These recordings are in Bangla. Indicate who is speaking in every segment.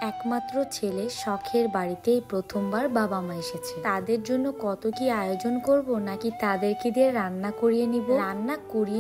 Speaker 1: একমাত্র ছেলে শখের বাড়িতে প্রথমবার বাবা মা এসেছে। তাদের জন্য কত কি আয়োজন করব, নাকি তাদেরকে দিয়ে রান্না করিয়ে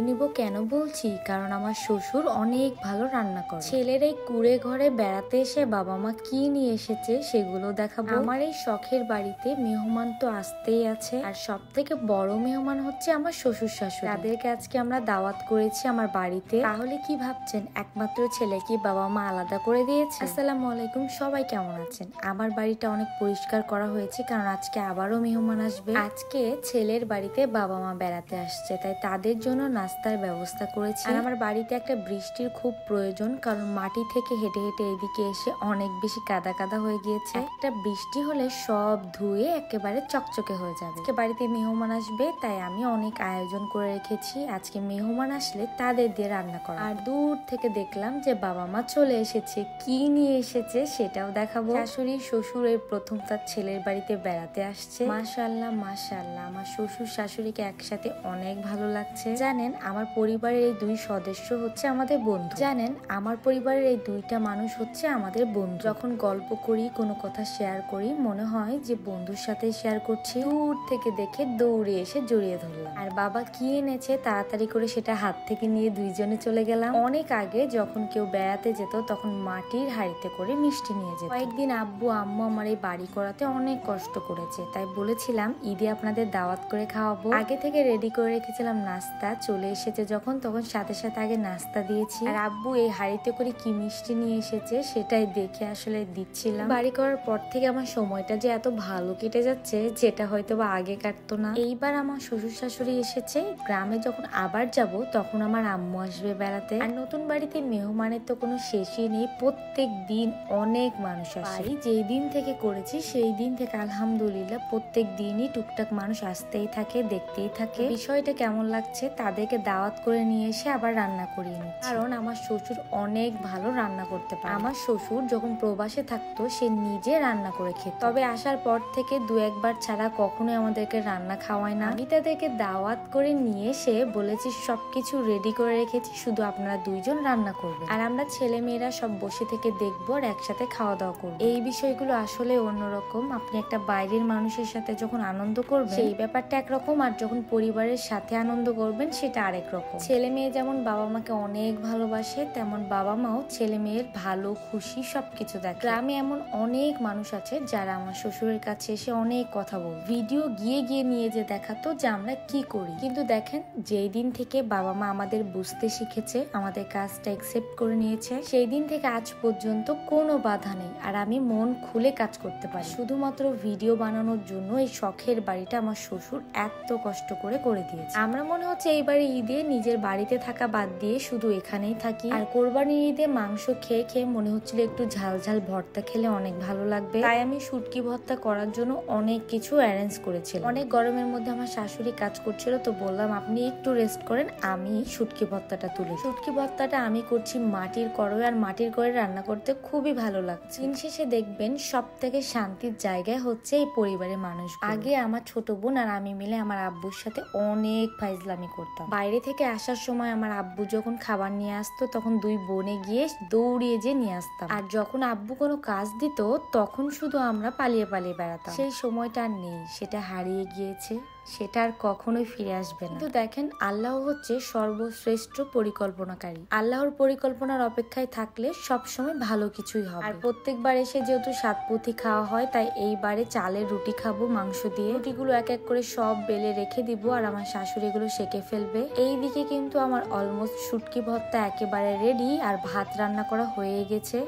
Speaker 1: নিব কেন বলছি, কারণ আমার শ্বশুর অনেক ভালো রান্না করে। ছেলের এই কুড়ে ঘরে বেড়াতে এসে বাবা মা কি নিয়ে এসেছে সেগুলো দেখাবো। আমার এই শখের বাড়িতে মেহমান তো আসতেই আছে, আর সব থেকে বড় মেহমান হচ্ছে আমার শ্বশুর শাশুড়ি। তাদেরকে আজকে আমরা দাওয়াত করেছি আমার বাড়িতে। তাহলে কি ভাবছেন, একমাত্র ছেলে কি বাবা মা আলাদা করে দিয়েছে? আসসালামু আলাইকুম, সবাই কেমন আছেন? আমার বাড়িটা অনেক পরিষ্কার করা হয়েছে, কারণ আজকে আবারও মেহমান আসবে। আজকে ছেলের বাড়িতে বাবা মা বেড়াতে আসছে, তাই তাদের জন্য নাস্তার ব্যবস্থা করেছি। আর আমার বাড়িতে একটা বৃষ্টির খুব প্রয়োজন, কারণ মাটি থেকে হেঁটে হেঁটে এদিকে এসে অনেক বেশি কাদা কাদা হয়ে গিয়েছে। একটা বৃষ্টি হলে সব ধুয়ে একেবারে চকচকে হয়ে যাবে। আজকে বাড়িতে মেহমান আসবে, তাই আমি অনেক আয়োজন করে রেখেছি। আজকে মেহমান আসলে তাদের দিয়ে রান্না করা। আর দূর থেকে দেখলাম যে বাবা মা চলে এসেছে, কি নিয়ে এসেছে সেটাও দেখাবো। শাশুড়ি শ্বশুর এই প্রথম তার ছেলের বাড়িতে বেড়াতে আসছে। মাশাআল্লাহ মাশাআল্লাহ, আমার শ্বশুর শাশুড়িকে একসাথে অনেক ভালো লাগছে। জানেন, আমার পরিবারের এই দুই সদস্য হচ্ছে আমাদের বন্ধু। জানেন, আমার পরিবারের এই দুইটা মানুষ হচ্ছে আমাদের বন্ধু। যখন গল্প করি, কোনো কথা শেয়ার করি, মনে হয় যে বন্ধুর সাথে শেয়ার করছি। দূর থেকে দেখে দৌড়ে এসে জড়িয়ে ধরলাম। আর বাবা কি এনেছে তাড়াতাড়ি করে সেটা হাত থেকে নিয়ে দুইজনে চলে গেলাম। অনেক আগে যখন কেউ বেড়াতে যেত, তখন মাটির হাড়িতে করে মিষ্টি নিয়ে যেত। কয়েকদিন আব্বু আম্মু আমার এই বাড়ি করাতে অনেক কষ্ট করেছে, তাই বলেছিলাম ঈদে আপনাদের দাওয়াত করে খাওয়াবো। আগে থেকে রেডি করে রেখেছিলাম নাস্তা। চলে এসেছে যখন, তখন সাথে সাথে আগে নাস্তা দিয়েছি। আর আব্বু এই হাড়িতে করে কি মিষ্টি নিয়ে এসেছে সেটাই দেখে আসলে দিচ্ছিলাম। বাড়ি করার পর থেকে আমার সময়টা যে এত ভালো কেটে যাচ্ছে, যেটা হয়তো বা আগে কাটতো না। এইবার আমার শ্বশুর শাশুড়ি এসেছে। গ্রামে যখন আবার যাব, তখন আমার আম্মু আসবে বেড়াতে। আর নতুন বাড়িতে মেহমানের তো কোনো শেষই নেই, প্রত্যেক দিন অনেক মানুষ আসে। বাড়ি যেই দিন থেকে করেছি সেই দিন থেকে আলহামদুলিল্লাহ প্রত্যেক দিনই টুকটাক মানুষ আসতেই থাকে, দেখতেই থাকে। বিষয়টা কেমন লাগছে, তাদেরকে দাওয়াত করে নিয়ে এসে আবার রান্না করিয়ে নিচ্ছি, কারণ আমার শ্বশুর অনেক ভালো রান্না করতে পারে। আমার শ্বশুর যখন প্রবাসে থাকতো, সে নিজে রান্না করে খেত। তবে আসার পর থেকে দু একবার ছাড়া কখনোই আমাদেরকে রান্না খাওয়ায় না। আমি তাদেরকে দাওয়াত করে নিয়ে এসে বলেছি সবকিছু রেডি করে রেখেছি, শুধু আপনারা দুইজন রান্না করবেন, আর আমরা ছেলে মেয়েরা সব বসে থেকে দেখবো আর একসাথে খাওয়া দাওয়া করবো। এই বিষয়গুলো আসলে অন্যরকম। আপনি একটা বাইরের মানুষের সাথে যখন আনন্দ করবেন, সেই ব্যাপারটা একরকম, আর যখন পরিবারের সাথে আনন্দ করবেন সেটা আরেক রকম। ছেলে মেয়ে যেমন বাবা মাকে অনেক ভালোবাসে, তেমন বাবা মাও ছেলে মেয়ের ভালো খুশি সবকিছু দেখে। গ্রামে এমন অনেক মানুষ আছে যারা আমার শ্বশুরের কাছে এসে অনেক কথা বল, ভিডিও গিয়ে গিয়ে নিয়ে যে দেখাতো যে আমরা কি করি। কিন্তু দেখেন, যেই দিন থেকে বাবা মা আমাদের বুঝতে শিখেছে, আমাদের কাজটা একসেপ্ট করে নিয়েছে, সেই দিন থেকে আজ পর্যন্ত কোনো বাধা নেই। আর আমি মন খুলে কাজ করতে পারি। শুধুমাত্র ভিডিও বানানোর জন্য এই শখের বাড়িটা আমার শ্বশুর এত কষ্ট করে দিয়েছে। আমরা মনে হচ্ছে এইবারে ঈদে নিজের বাড়িতে থাকা বাদ দিয়ে শুধু এখানেই থাকি। আর কোরবানির ঈদে মাংস খেয়ে খেয়ে মনে হচ্ছিল একটু ঝাল ঝাল ভর্তা খেলে অনেক ভালো লাগবে, তাই আমি শুটকি ভর্তা করার জন্য অনেক কিছু অ্যারেঞ্জ করেছিলাম। অনেক গরমের মধ্যে আমার শাশুড়ি কাজ করছিল, তো বললাম আপনি একটু রেস্ট করেন, আমি শুটকি ভর্তাটা তুলি। শুটকি ভর্তাটা আমি করছি মাটির কড়াই, আর মাটির কড়াই রান্না করতে খুবই ভালো লাগছে। দিন শেষে দেখবেন সব থেকে শান্তির জায়গায় হচ্ছে এই পরিবারের মানুষ। আগে আমার ছোট বোন আর আমি মিলে আমার আব্বুর সাথে অনেক ফাইজলামি করতাম। বাইরে থেকে আসার সময় আমার আব্বু যখন খাবার নিয়ে আসতো, তখন দুই বোনে গিয়ে দৌড়িয়ে যে নিয়ে আসতাম। আর যখন আব্বু কোনো কাজ দিত, তখন শুধু আমরা পালিয়ে পালিয়ে বেড়াতাম। সেই সময়টা আর নেই, সেটা হারিয়ে গিয়েছে, সেটা আর কখনোই ফিরে আসবে না। কিন্তু দেখেন, আল্লাহ হচ্ছে সর্বশ্রেষ্ঠ পরিকল্পনাকারী। আল্লাহর পরিকল্পনার অপেক্ষায় থাকলে সবসময় ভালো কিছুই হবে। আর প্রত্যেকবার এসে যেহেতু সাতপুথি খাওয়া হয়, তাই এইবারে চালের রুটি খাবো মাংস দিয়ে। রুটিগুলো এক এক করে সব বেলে রেখে দিব, আর আমার শাশুড়ি গুলো সেকে ফেলবে। এইদিকে কিন্তু আমার অলমোস্ট শুটকি ভর্তা একেবারে রেডি, আর ভাত রান্না করা হয়ে গেছে।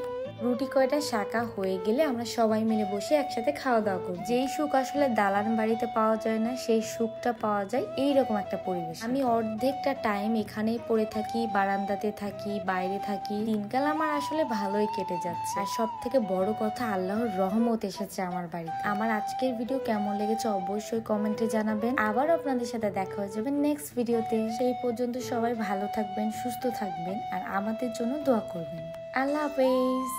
Speaker 1: রুটি কয়টা শাকা হয়ে গেলে আমরা সবাই মিলে বসে একসাথে খাওয়া দাওয়া করি। যেই সুখ আসলে দালান বাড়িতে পাওয়া যায় না, সেই সুখটা পাওয়া যায় এইরকম একটা পরিবেশ। আমি অর্ধেকটা টাইম এখানেই পড়ে থাকি, বারান্দাতে থাকি, বাইরে থাকি। দিনকাল আমার আসলে ভালোই কেটে যাচ্ছে। আর সব থেকে বড় কথা, আল্লাহর রহমত এসেছে আমার বাড়িতে। আমার আজকের ভিডিও কেমন লেগেছে অবশ্যই কমেন্টে জানাবেন। আবার আপনাদের সাথে দেখা হয়ে যাবে নেক্সট ভিডিওতে। সেই পর্যন্ত সবাই ভালো থাকবেন, সুস্থ থাকবেন, আর আমাদের জন্য দোয়া করবেন। আল্লাহ হাফেজ।